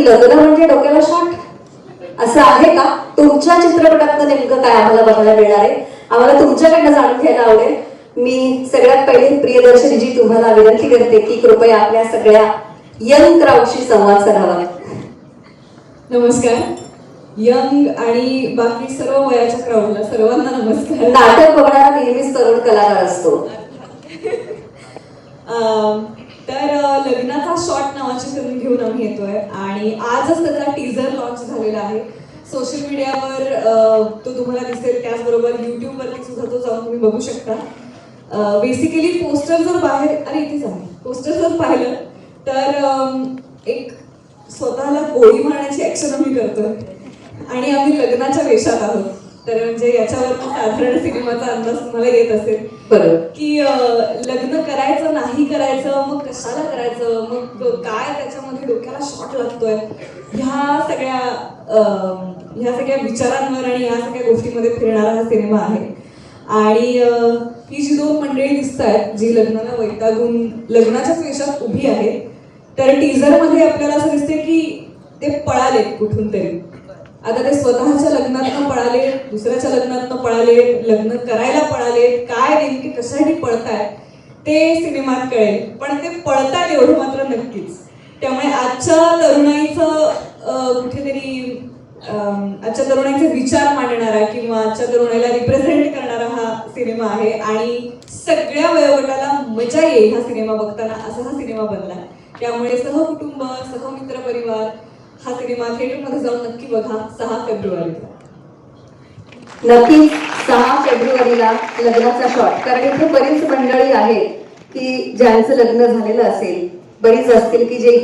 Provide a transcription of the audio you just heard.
लग्न म्हणजे डोक्याला शॉट असं आहे का? तुमच्या चित्रपटातलं नेमकं काय आम्हाला बघायला मिळणार आहे? आम्हाला तुमच्याकडनं जाणून घ्यायला आवडेल. मी सगळ्यात पहिले प्रियदर्शनीजी तुम्हाला विनंती करते की कृपया आपल्या सगळ्या यंग क्राऊडशी संवाद साधावा. नमस्कार. यंग आणि बाकी सर्व वयाच्या क्राऊडला सर्वांना नमस्कार. नाटक बघणारा नेहमीच तरुण कलाकार असतो. तर लग्नाचा शॉट नावाची फिल्म घेऊन आम्ही येतोय आणि आजच त्याचा टीझर लॉन्च झालेला आहे. सोशल मीडियावर तो तुम्हाला दिसेल, त्याचबरोबर युट्यूबवरती सुद्धा तो जाऊन तुम्ही बघू शकता. बेसिकली पोस्टर जर बाहेर इथेच आहे, पोस्टर जर पाहिलं तर एक स्वतःला गोळी मारण्याची ऍक्शन आम्ही करतोय आणि आम्ही लग्नाच्या वेशात आहोत. तर म्हणजे याच्यावर साधारण सिनेमाचा अंदाज तुम्हाला येत असेल बरोबर की लग्न करायचं नाही करायचं, मग कशाला करायचं, मग काय त्याच्यामध्ये डोक्याला शॉट लागतोय, ह्या सगळ्या विचारांवर आणि ह्या सगळ्या गोष्टींमध्ये फिरणारा हा सिनेमा आहे. आणि ही जी दोन मंडळी दिसत आहेत जी लग्नाला वैतागून लग्नाच्याच वेशात उभी आहे, तर टीझर मध्ये आपल्याला असं दिसते की ते पळालेत कुठून तरी. आता ते स्वतःच्या लग्नातनं पळाले, दुसऱ्याच्या लग्नातनं पळाले, लग्न करायला पळाले, काय नेमके कशासाठी पळताय ते सिनेमात कळेल. पण ते पळतायत एवढं मात्र नक्कीच. त्यामुळे आजच्या तरुणाईचं कुठेतरी आजच्या तरुणाईचे विचार मांडणारा किंवा आजच्या तरुणाईला रिप्रेझेंट करणारा हा सिनेमा आहे आणि सगळ्या वयोगटाला मजा येईल हा सिनेमा बघताना, असा हा सिनेमा बनला. त्यामुळे सहकुटुंब, सहमित्र परिवार हा सिनेमा थिएटरमध्ये जाऊन नक्की बघा 6 फेब्रुवारीला. नक्कीच 6 फेब्रुवारीला लग्नाचा शॉट. कारण इथे बरीच मंडळी आहेत की ज्यांचं लग्न झालेलं असेल, बरीच असतील की जे